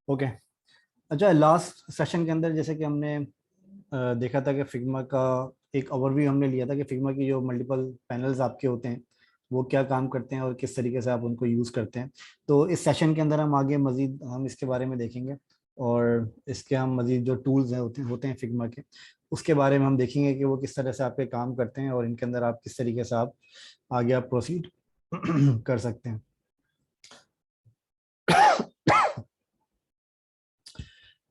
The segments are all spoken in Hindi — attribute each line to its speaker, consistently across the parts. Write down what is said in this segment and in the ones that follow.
Speaker 1: ओके। अच्छा, लास्ट सेशन के अंदर जैसे कि हमने देखा था कि फिग्मा का एक ओवरव्यू हमने लिया था कि फिग्मा की जो मल्टीपल पैनल्स आपके होते हैं वो क्या काम करते हैं और किस तरीके से आप उनको यूज़ करते हैं। तो इस सेशन के अंदर हम आगे मज़ीद हम इसके बारे में देखेंगे और इसके हम मज़ीद जो टूल्स हैं होते हैं फिग्मा के, उसके बारे में हम देखेंगे कि वो किस तरह से आपके काम करते हैं और इनके अंदर आप किस तरीके से आप आगे आप प्रोसीड कर सकते हैं।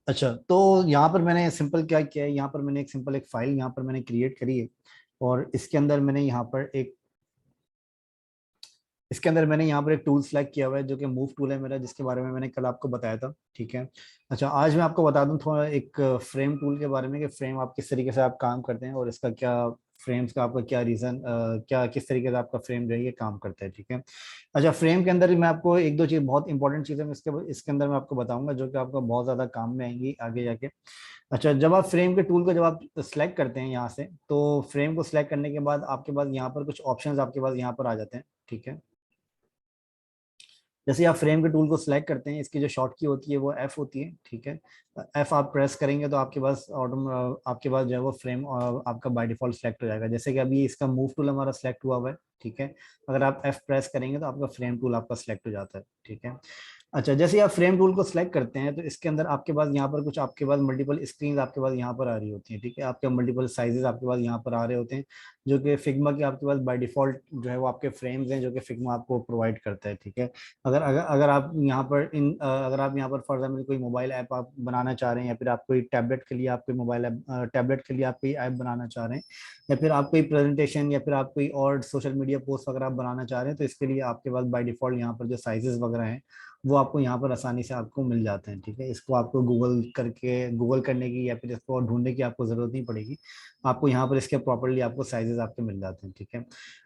Speaker 1: अच्छा, तो यहाँ पर मैंने सिंपल क्या किया है, यहाँ पर मैंने एक सिंपल एक फाइल यहाँ पर मैंने क्रिएट करी है और इसके अंदर मैंने यहाँ पर एक टूल सेलेक्ट किया हुआ है जो कि मूव टूल है मेरा, जिसके बारे में मैंने कल आपको बताया था। ठीक है। अच्छा, आज मैं आपको बता दूं थोड़ा एक फ्रेम टूल के बारे में कि फ्रेम आप किस तरीके से आप काम करते हैं और इसका क्या फ्रेम्स का आपका क्या रीजन, क्या किस तरीके से आपका फ्रेम जो है ये काम करता है। ठीक है। अच्छा, फ्रेम के अंदर मैं आपको एक दो चीज बहुत इंपॉर्टेंट चीजें मैं इसके अंदर मैं आपको बताऊंगा जो कि आपका बहुत ज्यादा काम में आएंगी आगे जाके। अच्छा, जब आप फ्रेम के टूल को जब आप सिलेक्ट करते हैं यहाँ से, तो फ्रेम को सिलेक्ट करने के बाद आपके पास यहाँ पर कुछ ऑप्शंस आपके पास यहाँ पर आ जाते हैं। ठीक है। जैसे आप फ्रेम के टूल को सिलेक्ट करते हैं, इसकी जो शॉर्ट की होती है वो एफ होती है। ठीक है। एफ आप प्रेस करेंगे तो आपके पास जो है वो फ्रेम आपका बाय डिफॉल्ट सिलेक्ट हो जाएगा। जैसे कि अभी इसका मूव टूल हमारा सिलेक्ट हुआ हुआ है। ठीक है। अगर आप एफ प्रेस करेंगे तो आपका फ्रेम टूल आपका सिलेक्ट हो जाता है। ठीक है। अच्छा, जैसे ही आप फ्रेम टूल को सिलेक्ट करते हैं तो इसके अंदर आपके पास यहाँ पर कुछ आपके पास मल्टीपल स्क्रीन आपके पास यहाँ पर आ रही होती हैं। ठीक है। आपके मल्टीपल साइजेस आपके पास यहाँ पर आ रहे होते हैं जो कि फिग्मा के आपके पास बाय डिफॉल्ट जो है वो आपके फ्रेम्स हैं जो कि फिग्मा आपको प्रोवाइड करता है। ठीक है। अगर आप यहाँ पर फॉर एग्जाम्पल कोई मोबाइल ऐप आप बनाना चाह रहे हैं या फिर आप कोई टैबलेट के लिए आप कोई मोबाइल ऐप टैबलेट के लिए आप कोई ऐप बनाना चाह रहे हैं या फिर आप कोई प्रेजेंटेशन या फिर आप कोई और सोशल मीडिया पोस्ट वगैरह आप बनाना चाह रहे हैं, तो इसके लिए आपके पास बाय डिफॉल्ट यहाँ पर जो साइजेस वगैरह हैं वो आपको यहाँ पर आसानी से आपको मिल जाते हैं। ठीक है। इसको आपको गूगल करने की या फिर इसको ढूंढने की आपको जरूरत नहीं पड़ेगी। आपको यहाँ पर इसके प्रॉपरली आपको साइजेस आपके मिल जाते हैं। ठीक है।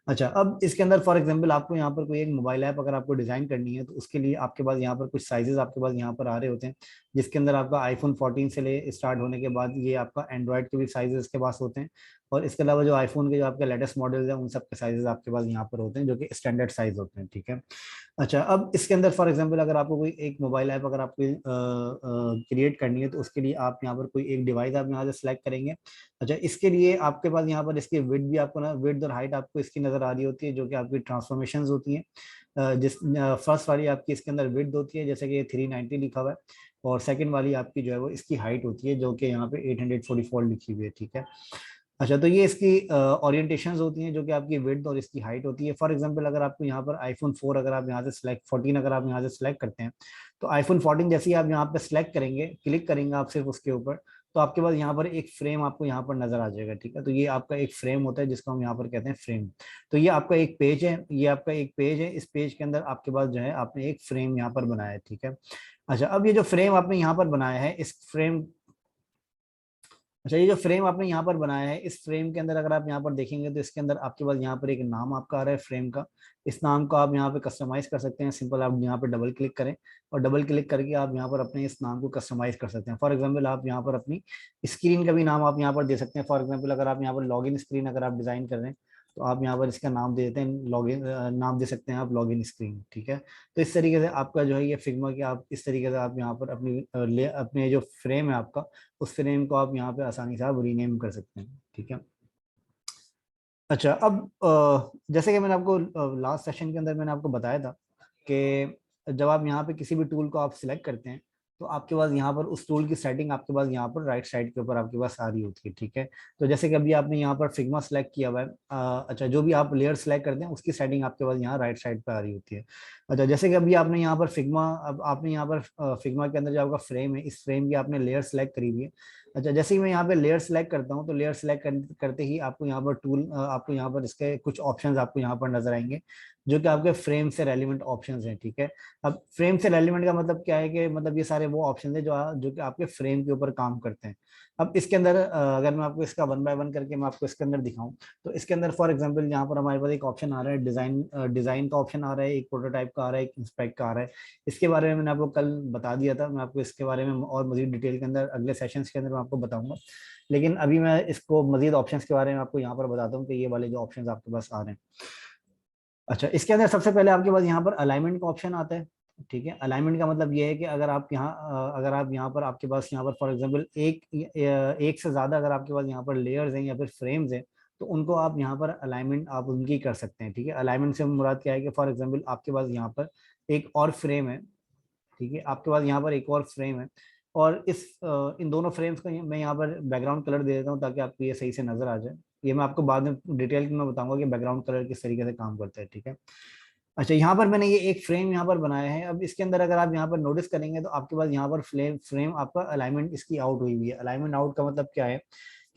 Speaker 1: अच्छा, अब इसके अंदर फॉर एग्जांपल आपको यहाँ पर कोई एक मोबाइल ऐप अगर आपको डिजाइन करनी है तो उसके लिए आपके पास यहाँ पर कुछ साइजेस आपके पास यहाँ पर आ रहे होते हैं, जिसके अंदर आपका आईफोन 14 से ले स्टार्ट होने के बाद ये आपका एंड्रॉइड के भी साइजेस के पास होते हैं और इसके अलावा जो आईफोन के जो आपके लेटेस्ट मॉडल्स हैं उन सब के साइजेस आपके पास यहाँ पर होते हैं जो कि स्टैंडर्ड साइज होते हैं। ठीक है। अच्छा, अब इसके अंदर फॉर एग्जांपल अगर आपको कोई एक मोबाइल ऐप अगर आपको क्रिएट करनी है तो उसके लिए आप यहाँ पर कोई एक डिवाइस आप यहाँ से सिलेक्ट करेंगे। अच्छा, इसके लिए आपके पास यहाँ पर इसकी विड्थ भी आपको ना विड्थ और हाइट आपको इसकी नजर आ रही होती है जो कि आपकी ट्रांसफॉर्मेशंस होती हैं। जिस फर्स्ट वाली आपकी इसके अंदर विड्थ होती है जैसे कि 390 लिखा हुआ है और सेकंड वाली आपकी जो है वो इसकी हाइट होती है जो कि यहाँ पे 844 लिखी हुई है। ठीक है। अच्छा, तो ये इसकी ओरिएंटेशंस होती हैं जो कि आपकी विड्थ और इसकी हाइट होती है। फॉर एग्जांपल अगर आपको यहाँ पर आईफोन 4 अगर आप यहाँ से सिलेक्ट 14 अगर आप यहाँ से सिलेक्ट करते हैं तो आईफोन 14 जैसे ही आप यहाँ पे सिलेक्ट करेंगे, क्लिक करेंगे आप सिर्फ उसके ऊपर, तो आपके पास यहाँ पर एक फ्रेम आपको यहाँ पर नजर आ जाएगा। ठीक है। तो ये आपका एक फ्रेम होता है जिसको हम यहाँ पर कहते हैं फ्रेम। तो ये आपका एक पेज है, ये आपका एक पेज है। इस पेज के अंदर आपके पास जो है आपने एक फ्रेम यहाँ पर बनाया है। ठीक है। अच्छा, अब ये जो फ्रेम आपने यहाँ पर बनाया है इस फ्रेम अच्छा, ये जो फ्रेम आपने यहाँ पर बनाया है इस फ्रेम के अंदर अगर आप यहाँ पर देखेंगे तो इसके अंदर आपके पास यहाँ पर एक नाम आपका आ रहा है फ्रेम का। इस नाम को आप यहाँ पे कस्टमाइज कर सकते हैं। सिंपल आप यहाँ पर डबल क्लिक करें और डबल क्लिक करके आप यहाँ पर अपने इस नाम को कस्टमाइज कर सकते हैं। फॉर एग्जाम्पल आप यहाँ पर अपनी स्क्रीन का भी नाम आप यहाँ पर दे सकते हैं। फॉर एग्जाम्पल अगर आप यहाँ पर लॉगिन स्क्रीन अगर आप डिजाइन कर रहे हैं तो आप यहाँ पर इसका नाम दे देते हैं लॉगिन, नाम दे सकते हैं आप लॉगिन स्क्रीन। ठीक है। तो इस तरीके से आपका जो है ये फिग्मा की आप इस तरीके से आप यहाँ पर अपने जो फ्रेम है आपका उस फ्रेम को आप यहाँ पे आसानी से आप रीनेम कर सकते हैं। ठीक है। अच्छा, अब जैसे कि मैंने आपको लास्ट सेशन के अंदर मैंने आपको बताया था कि जब आप यहाँ पे किसी भी टूल को आप सिलेक्ट करते हैं तो आपके पास यहाँ पर उस टूल की सेटिंग आपके पास यहाँ पर राइट साइड के ऊपर आपके पास आ रही होती है। ठीक है। तो जैसे कि अभी आपने यहाँ पर फिग्मा सेलेक्ट किया हुआ है, अच्छा, जो भी आप लेयर सेलेक्ट करते हैं उसकी सेटिंग आपके पास यहाँ राइट साइड पर आ रही होती है। अच्छा, जैसे कि अभी आपने यहाँ पर फिग्मा अब आपने यहाँ पर फिग्मा के अंदर जो आपका फ्रेम है इस फ्रेम की आपने लेयर सेलेक्ट करी हुई है। अच्छा, जैसे ही मैं यहाँ पे लेयर सेलेक्ट करता हूँ तो लेयर सेलेक्ट करते ही आपको यहाँ पर आपको यहाँ पर इसके कुछ ऑप्शंस आपको यहाँ पर नजर आएंगे जो कि आपके फ्रेम से रेलिवेंट ऑप्शंस हैं। ठीक है। अब फ्रेम से रेलिवेंट का मतलब क्या है कि मतलब ये सारे वो ऑप्शंस हैं जो कि आपके फ्रेम के ऊपर काम करते हैं। अब इसके अंदर अगर मैं आपको इसका वन बाय वन करके मैं आपको इसके अंदर दिखाऊं तो इसके अंदर फॉर एग्जांपल यहाँ पर हमारे पास एक ऑप्शन आ रहा है डिजाइन का ऑप्शन आ रहा है, एक प्रोटोटाइप का आ रहा है, एक इंस्पेक्ट का आ रहा है। इसके बारे में मैंने आपको कल बता दिया था। मैं आपको इसके बारे में और मजीद डिटेल के अंदर अगले सेशंस के अंदर मैं आपको बताऊंगा, लेकिन अभी मैं इसको मजीद ऑप्शंस के बारे में आपको यहाँ पर बताता हूँ कि ये वाले जो ऑप्शंस आपके पास आ रहे हैं। अच्छा, इसके अंदर सबसे पहले आपके पास यहाँ पर अलाइनमेंट का ऑप्शन आता है। ठीक है। अलाइनमेंट का मतलब ये है कि अगर आप यहाँ पर आपके पास यहाँ पर फॉर एग्जांपल एक से ज्यादा अगर आपके पास यहाँ पर लेयर्स हैं या फिर फ्रेम्स हैं, तो उनको आप यहाँ पर अलाइनमेंट आप उनकी कर सकते हैं। ठीक है। अलाइनमेंट से मुराद क्या है कि फॉर एग्जांपल आपके पास यहाँ पर एक और फ्रेम है, ठीक है, आपके पास यहाँ पर एक और फ्रेम है, और इन दोनों फ्रेम्स को मैं यहाँ पर बैकग्राउंड कलर दे देता हूँ ताकि आपको ये सही से नजर आ जाए। ये मैं आपको बाद में डिटेल में बताऊंगा कि बैकग्राउंड कलर किस तरीके से काम करता है। ठीक है। अच्छा, यहाँ पर मैंने ये एक फ्रेम यहाँ पर बनाया है। अब इसके अंदर अगर आप यहाँ पर नोटिस करेंगे तो आपके पास यहाँ पर फ्रेम आपका अलाइनमेंट इसकी आउट हुई हुई है। अलाइनमेंट आउट का मतलब क्या है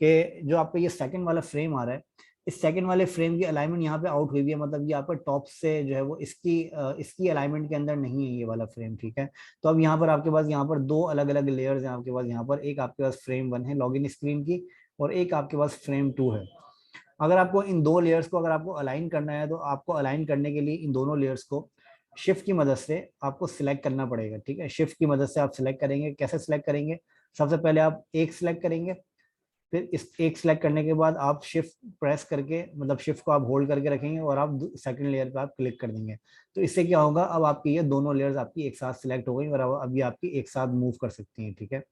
Speaker 1: कि जो आपका ये सेकंड वाला फ्रेम आ रहा है, इस सेकंड वाले फ्रेम की अलाइनमेंट यहाँ पे आउट हुई हुई है, मतलब ये आपका टॉप से जो है वो इसकी अलाइनमेंट के अंदर नहीं है ये वाला फ्रेम। ठीक है। तो अब यहाँ पर आपके पास यहाँ पर दो अलग अलग लेयर्स हैं आपके पास। यहाँ पर एक आपके पास फ्रेम 1 है लॉगिन स्क्रीन की, और एक आपके पास फ्रेम 2 है। अगर आपको इन दो लेयर्स को अगर आपको अलाइन करना है, तो आपको अलाइन करने के लिए इन दोनों लेयर्स को शिफ्ट की मदद से आपको सिलेक्ट करना पड़ेगा। ठीक है। शिफ्ट की मदद से आप सिलेक्ट करेंगे। कैसे सिलेक्ट करेंगे? सबसे पहले आप एक सिलेक्ट करेंगे, फिर इस एक सिलेक्ट करने के बाद आप शिफ्ट प्रेस करके, मतलब शिफ्ट को आप होल्ड करके रखेंगे और आप सेकंड लेयर पे आप क्लिक कर देंगे। तो इससे क्या होगा, अब आपकी ये दोनों लेयर्स आपकी एक साथ सिलेक्ट हो गई और अब ये आपकी एक साथ मूव कर सकती हैं। ठीक है।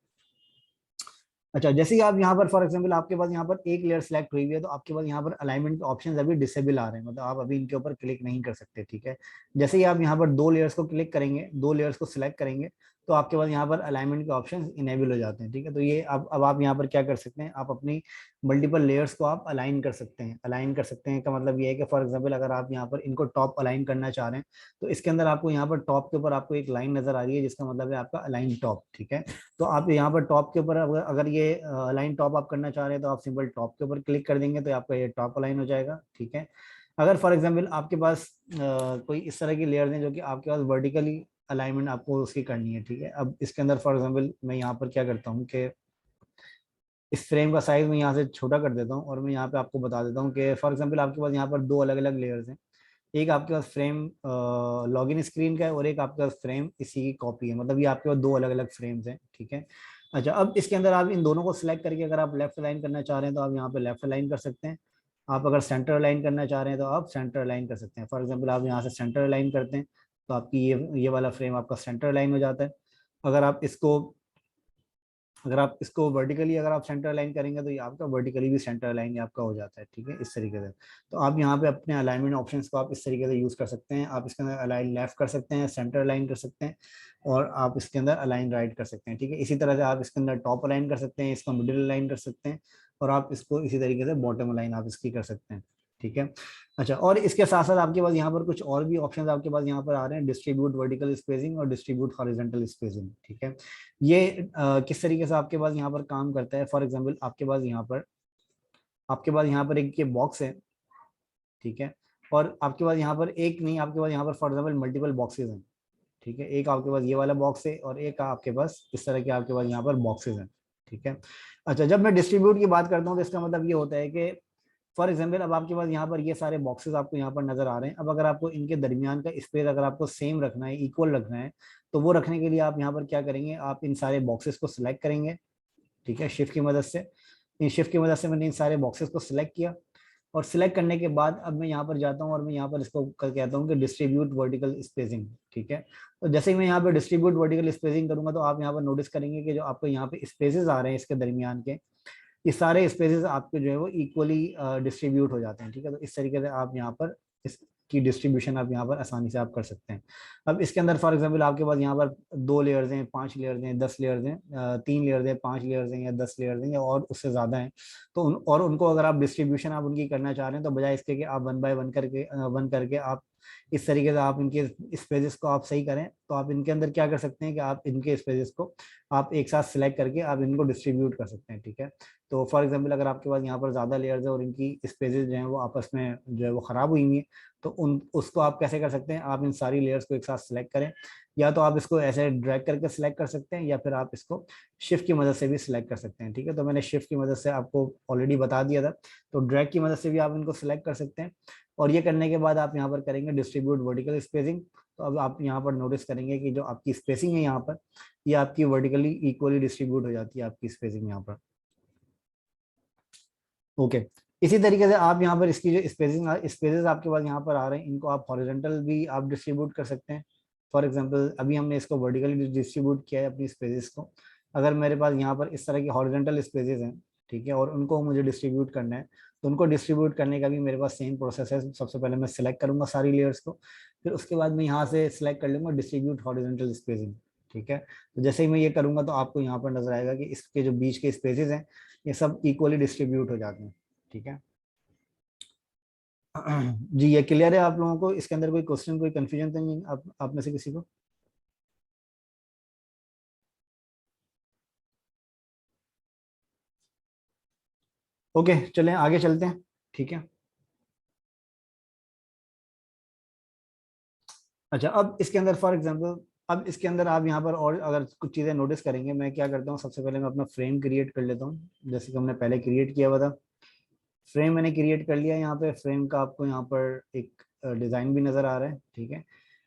Speaker 1: अच्छा, जैसे ही आप यहाँ पर फॉर एग्जांपल आपके पास यहाँ पर एक लेयर सेलेक्ट हुई हुई है, तो आपके पास यहाँ पर अलाइनमेंट के ऑप्शंस अभी डिसेबल आ रहे हैं, मतलब आप अभी इनके ऊपर क्लिक नहीं कर सकते। ठीक है। जैसे ही आप यहाँ पर दो लेयर्स को क्लिक करेंगे, दो लेयर्स को सिलेक्ट करेंगे, तो आपके पास यहाँ पर अलाइनमेंट के ऑप्शंस इनेबल हो जाते हैं। ठीक है। तो ये अब आप यहाँ पर क्या कर सकते हैं, आप अपनी मल्टीपल लेयर्स को आप अलाइन कर सकते हैं। अलाइन कर सकते हैं का मतलब ये है कि फॉर एग्जाम्पल अगर आप यहाँ पर इनको टॉप अलाइन करना चाह रहे हैं, तो इसके अंदर आपको यहाँ पर टॉप के ऊपर आपको एक लाइन नजर आ रही है जिसका मतलब है आपका अलाइन टॉप। ठीक है। तो आप यहाँ पर टॉप के ऊपर अगर ये अलाइन टॉप आप करना चाह रहे हैं, तो आप सिंपल टॉप के ऊपर क्लिक कर देंगे तो आपका ये टॉप अलाइन हो जाएगा। ठीक है। अगर फॉर एग्जांपल आपके पास कोई इस तरह की लेयर्स हैं जो कि आपके पास वर्टिकली अलाइनमेंट आपको उसकी करनी है। ठीक है। अब इसके अंदर फॉर एग्जांपल मैं यहाँ पर क्या करता हूँ कि इस फ्रेम का साइज मैं यहाँ से छोटा कर देता हूँ, और मैं यहाँ पे आपको बता देता हूँ कि फॉर एग्जांपल आपके पास यहाँ पर दो अलग अलग लेयर्स हैं। एक आपके पास फ्रेम लॉगिन स्क्रीन का है, और एक आपके पास फ्रेम इसी की कॉपी है, मतलब ये आपके पास दो अलग अलग फ्रेम्स हैं। ठीक है। अच्छा, अब इसके अंदर आप इन दोनों को सिलेक्ट करके अगर आप लेफ्ट अलाइन करना चाह रहे हैं तो आप यहाँ पे लेफ्ट अलाइन कर सकते हैं। आप अगर सेंटर अलाइन करना चाह रहे हैं तो आप सेंटर अलाइन कर सकते हैं। फॉर एग्जाम्पल आप यहाँ से सेंटर अलाइन करते हैं तो आपकी ये वाला फ्रेम आपका सेंटर अलाइन हो जाता है। अगर आप इसको अगर आप इसको वर्टिकली अगर आप सेंटर अलाइन करेंगे तो ये आपका वर्टिकली भी सेंटर अलाइन आपका हो जाता है। ठीक है, इस तरीके से। तो आप यहाँ पे अपने अलाइनमेंट ऑप्शंस को आप इस तरीके से यूज कर सकते हैं। आप इसके अंदर अलाइन लेफ्ट कर सकते हैं, सेंटर अलाइन कर सकते हैं, और आप इसके अंदर अलाइन राइट कर सकते हैं। ठीक है। इसी तरह से आप इसके अंदर टॉप अलाइन कर सकते हैं, इसको मिडिल अलाइन कर सकते हैं, और आप इसको इसी तरीके से बॉटम अलाइन आप इसकी कर सकते हैं। ठीक है। अच्छा, और इसके साथ साथ आपके पास यहाँ पर कुछ और भी ऑप्शंस आपके पास यहाँ पर आ रहे हैं, डिस्ट्रीब्यूट वर्टिकल स्पेसिंग और डिस्ट्रीब्यूट हॉरिजॉन्टल स्पेसिंग। ठीक है। ये किस तरीके से आपके पास यहाँ पर काम करता है, फॉर एग्जांपल आपके पास यहाँ पर एक ये बॉक्स है। ठीक है। और आपके पास यहाँ पर एक नहीं, आपके पास यहाँ पर फॉर एग्जांपल मल्टीपल बॉक्सेस हैं। ठीक है। एक आपके पास ये वाला बॉक्स है, और एक आपके पास इस तरह के आपके पास यहाँ पर बॉक्सेस हैं। ठीक है। अच्छा, जब मैं डिस्ट्रीब्यूट की बात करता हूँ तो इसका मतलब ये होता है कि फॉर एग्जाम्पल अब आपके पास यहाँ पर ये सारे बॉक्सेस आपको यहाँ पर नजर आ रहे हैं। अब अगर आपको इनके दरमियान का स्पेस अगर आपको सेम रखना है, इक्वल रखना है, तो वो रखने के लिए आप यहाँ पर क्या करेंगे, आप इन सारे बॉक्सेस को सिलेक्ट करेंगे। ठीक है, शिफ्ट की मदद से। इन शिफ्ट की मदद से मैंने इन सारे बॉक्सेस को सिलेक्ट किया, और सिलेक्ट करने के बाद अब मैं यहाँ पर जाता हूँ और मैं यहाँ पर इसको कहता हूँ कि डिस्ट्रीब्यूट वर्टिकल स्पेसिंग। ठीक है। तो जैसे ही मैं यहाँ पर डिस्ट्रीब्यूट वर्टिकल स्पेसिंग करूंगा, तो आप यहाँ पर नोटिस करेंगे कि जो आपको यहाँ पे स्पेसेस आ रहे हैं इसके दरमियान के, ये सारे स्पेसेस आपके जो है वो इक्वली डिस्ट्रीब्यूट हो जाते हैं। ठीक है। तो इस तरीके से आप यहाँ पर इसकी डिस्ट्रीब्यूशन आप यहाँ पर आसानी से आप कर सकते हैं। अब इसके अंदर फॉर एग्जांपल आपके पास यहाँ पर 2 लेयर्स हैं, 5 लेयर्स हैं, 10 लेयर्स हैं, 3 लेयर्स हैं, 5 लेयर्स हैं, या 10 लेयर्स हैं, या और उससे ज़्यादा हैं। तो उनको अगर आप डिस्ट्रीब्यूशन आप उनकी करना चाह रहे हैं, तो बजाय इसके कि आप वन बाय वन करके आप इस तरीके से आप इनके स्पेसेस को आप सही करें, तो आप इनके अंदर क्या कर सकते हैं कि आप इनके स्पेसेस को आप एक साथ सिलेक्ट करके आप इनको डिस्ट्रीब्यूट कर सकते हैं। ठीक है। तो फॉर एग्जांपल अगर आपके पास यहाँ पर ज़्यादा लेयर्स है और इनकी स्पेसेस जो हैं वो आपस में जो है वो ख़राब हुई हुई हैं, तो उसको आप कैसे कर सकते हैं, आप इन सारी लेयर्स को एक साथ सिलेक्ट करें, या तो आप इसको ऐसे ड्रैग करके सिलेक्ट कर सकते हैं, या फिर आप इसको शिफ्ट की मदद से भी सिलेक्ट कर सकते हैं। ठीक है। तो मैंने शिफ्ट की मदद से आपको ऑलरेडी बता दिया था, तो ड्रैग की मदद से भी आप इनको सिलेक्ट कर सकते हैं। और ये करने के बाद आप यहाँ पर करेंगे डिस्ट्रीब्यूट वर्टिकल स्पेसिंग। तो अब आप यहाँ पर नोटिस करेंगे कि जो आपकी स्पेसिंग है यहाँ पर, ये आपकी वर्टिकली इक्वली डिस्ट्रीब्यूट हो जाती है आपकी स्पेसिंग यहाँ पर। ओके। इसी तरीके से आप यहाँ पर इसकी जो स्पेसेस आपके पास यहाँ पर आ रहे हैं, इनको आप हॉरिजॉन्टल भी आप डिस्ट्रीब्यूट कर सकते हैं। फॉर एग्जांपल अभी हमने इसको वर्टिकली डिस्ट्रीब्यूट किया है अपनी स्पेसेस को। अगर मेरे पास यहाँ पर इस तरह की हॉरिजॉन्टल स्पेसेस हैं, ठीक है, और उनको मुझे डिस्ट्रीब्यूट करना है, तो उनको डिस्ट्रीब्यूट करने का भी मेरे पास सेम प्रोसेस है। सबसे पहले मैं सिलेक्ट करूंगा सारी लेयर्स को, फिर उसके बाद मैं यहाँ से सिलेक्ट कर लूंगा डिस्ट्रीब्यूट हॉरिजॉन्टल स्पेसिंग, ठीक है। तो जैसे ही मैं ये करूंगा तो आपको यहाँ पर नजर आएगा कि इसके जो बीच के स्पेसेस हैं ये सब इक्वली डिस्ट्रीब्यूट हो जाते हैं, ठीक है। जी ये क्लियर है आप लोगों को? इसके अंदर कोई क्वेश्चन, कोई कंफ्यूजन तो नहीं आप में से किसी को? ओके चलें आगे चलते हैं, ठीक है। अच्छा अब इसके अंदर फॉर एग्जांपल, अब इसके अंदर आप यहाँ पर और अगर कुछ चीज़ें नोटिस करेंगे, मैं क्या करता हूँ, सबसे पहले मैं अपना फ्रेम क्रिएट कर लेता हूँ, जैसे कि हमने पहले क्रिएट किया हुआ था। फ्रेम मैंने क्रिएट कर लिया, यहाँ पे फ्रेम का आपको यहाँ पर एक डिज़ाइन भी नज़र आ रहा है, ठीक है।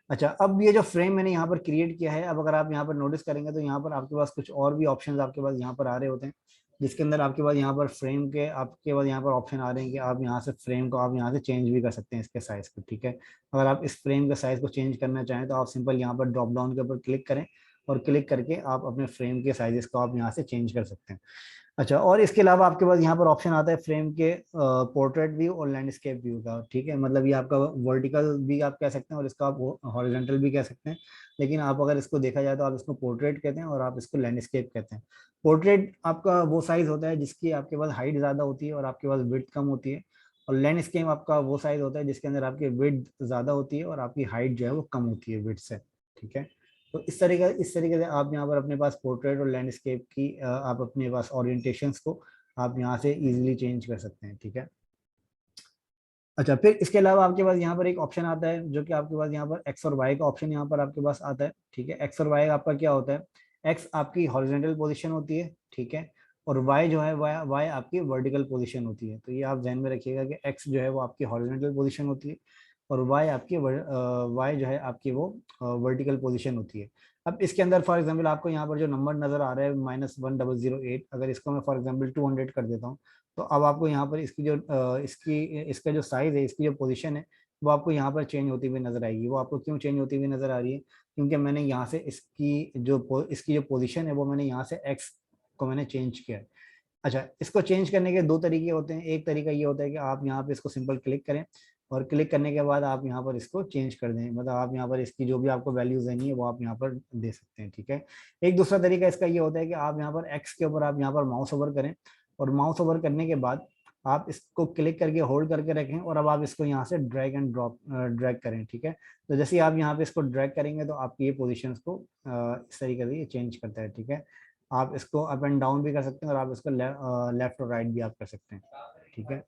Speaker 1: अच्छा अब ये जो फ्रेम मैंने यहाँ पर क्रिएट किया है, अब अगर आप यहाँ पर नोटिस करेंगे तो यहाँ पर आपके पास कुछ और भी ऑप्शंस आपके पास यहाँ पर आ रहे होते हैं, जिसके अंदर आपके पास यहाँ पर फ्रेम के आपके पास यहाँ पर ऑप्शन आ रहे हैं कि आप यहाँ से फ्रेम को आप यहाँ से चेंज भी कर सकते हैं, इसके साइज को, ठीक है। अगर आप इस फ्रेम के साइज को चेंज करना चाहें तो आप सिंपल यहाँ पर ड्रॉप डाउन के ऊपर क्लिक करें और क्लिक करके आप अपने फ्रेम के साइजेस को आप यहाँ से चेंज कर सकते हैं। अच्छा और इसके अलावा आपके पास यहाँ पर ऑप्शन आता है फ्रेम के पोर्ट्रेट व्यू और लैंडस्केप व्यू का, ठीक है। मतलब ये आपका वर्टिकल भी आप कह सकते हैं और इसका आप हॉरिजॉन्टल भी कह सकते हैं, लेकिन आप अगर इसको देखा जाए तो आप इसको पोर्ट्रेट कहते हैं और आप इसको लैंडस्केप कहते हैं। पोर्ट्रेट आपका वो साइज होता है जिसकी आपके पास हाइट ज़्यादा होती है और आपके पास विड्थ कम होती है, और लैंडस्केप आपका वो साइज होता है जिसके अंदर आपकी विड्थ ज़्यादा होती है और आपकी हाइट जो है वो कम होती है विड्थ से, ठीक है। तो इस तरीके से आप यहाँ पर अपने पास पोर्ट्रेट और लैंडस्केप की आप अपने पास ओरिएंटेशंस को आप यहाँ से इजीली चेंज कर सकते हैं, ठीक है। अच्छा फिर इसके अलावा आपके पास यहाँ पर एक ऑप्शन आता है जो कि आपके पास यहाँ पर एक्स और वाई का ऑप्शन यहाँ पर आपके पास आता है, ठीक है। एक्स और वाई आपका क्या होता है, एक्स आपकी हॉरिजॉन्टल पोजीशन होती है, ठीक है, और वाई जो है वाई आपकी वर्टिकल पोजीशन होती है। तो ये आप ध्यान में रखिएगा कि एक्स जो है वो आपकी हॉरिजॉन्टल पोजीशन होती है और वाई जो है आपकी वो वर्टिकल पोजीशन होती है। अब इसके अंदर फॉर एग्जांपल आपको यहाँ पर जो नंबर नजर आ रहा है -1008, अगर इसको मैं फॉर एग्जांपल 200 कर देता हूँ, तो अब आपको यहाँ पर इसकी जो इसका जो साइज है, इसकी जो पोजीशन है, वो आपको यहाँ पर चेंज होती हुई नजर आएगी। वो आपको क्यों चेंज होती हुई नजर आ रही है, क्योंकि मैंने यहाँ से इसकी जो पोजीशन है वो मैंने यहाँ से एक्स को मैंने चेंज किया है। अच्छा इसको चेंज करने के दो तरीके होते हैं। एक तरीका ये होता है कि आप यहाँ पे इसको सिंपल क्लिक करें और क्लिक करने के बाद आप यहाँ पर इसको चेंज कर दें, मतलब आप यहाँ पर इसकी जो भी आपको वैल्यूज देनी है वो आप यहाँ पर दे सकते हैं, ठीक है। एक दूसरा तरीका इसका ये होता है कि आप यहाँ पर एक्स के ऊपर आप यहाँ पर माउस ओवर करें और माउस ओवर करने के बाद आप इसको क्लिक करके होल्ड करके रखें और अब आप इसको यहाँ से ड्रैग एंड ड्रॉप ड्रैग करें, ठीक है। तो जैसे ही आप यहाँ पे इसको ड्रैग करेंगे तो आपकी ये पोजिशन को इस तरीके से ये चेंज करता है, ठीक है। आप इसको अप एंड डाउन भी कर सकते हैं और आप इसको लेफ्ट और राइट भी आप कर सकते हैं, ठीक है।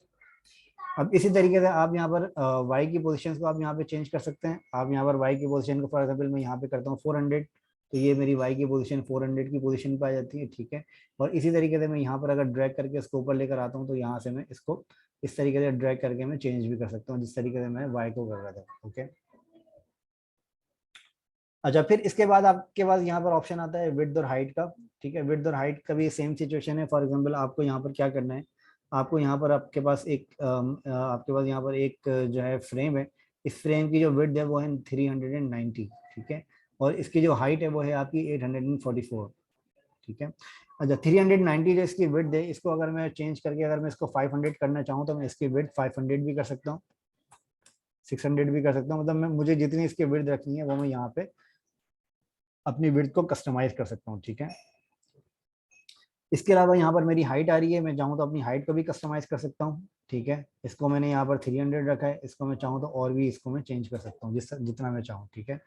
Speaker 1: अब इसी तरीके से आप यहाँ पर वाई की पोजीशंस को आप यहाँ पे चेंज कर सकते हैं। आप यहाँ पर वाई की पोजीशन को फॉर एग्जांपल मैं यहाँ पे करता हूँ 400, तो ये मेरी वाई की पोजीशन 400 की पोजीशन पे आ जाती है, ठीक है। और इसी तरीके से मैं यहाँ पर अगर ड्रैग करके इसको ऊपर लेकर आता हूँ तो यहाँ से मैं इसको इस तरीके से ड्रैग करके मैं चेंज भी कर सकता हूँ जिस तरीके से मैं वाई को कर रहा था, ओके। अच्छा फिर इसके बाद आपके पास यहाँ पर ऑप्शन आता है विड्थ और हाइट का, ठीक है। विड्थ और हाइट का भी सेम सिचुएशन है। फॉर एग्जांपल आपको यहाँ पर क्या करना है, आपको यहाँ पर आपके पास यहाँ पर एक जो है फ्रेम है, इस फ्रेम की जो विड्थ है वो है 390, ठीक है, और इसकी जो हाइट है वो है आपकी 844, ठीक है। अच्छा 390 जो इसकी विड्थ है, इसको अगर मैं चेंज करके अगर मैं इसको 500 करना चाहूँ तो मैं इसकी विड्थ 500 भी कर सकता हूँ, 600 भी कर सकता हूँ। मतलब मैं मुझे जितनी इसकी विड्थ रखनी है वो मैं यहाँ पे अपनी विड्थ को कस्टमाइज कर सकता हूँ, ठीक है। इसके अलावा यहाँ पर मेरी हाइट आ रही है, मैं चाहूँ तो अपनी हाइट को भी कस्टमाइज कर सकता हूँ, ठीक है। इसको मैंने यहाँ पर 300 रखा है, इसको मैं चाहूँ तो और भी इसको मैं चेंज कर सकता हूँ जितना मैं चाहूँ, ठीक है।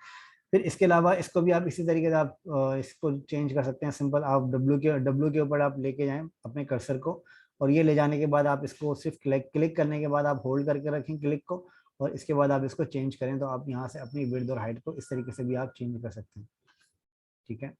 Speaker 1: फिर इसके अलावा इसको भी आप इसी तरीके से आप इसको चेंज कर सकते हैं। सिंपल आप डब्ल्यू के ऊपर आप लेके जाएं अपने कर्सर को और ये ले जाने के बाद आप इसको सिर्फ क्लिक करने के बाद आप होल्ड करके रखें क्लिक को और इसके बाद आप इसको चेंज करें तो आप यहाँ से अपनी विड्थ और हाइट को इस तरीके से भी आप चेंज कर सकते हैं, ठीक है।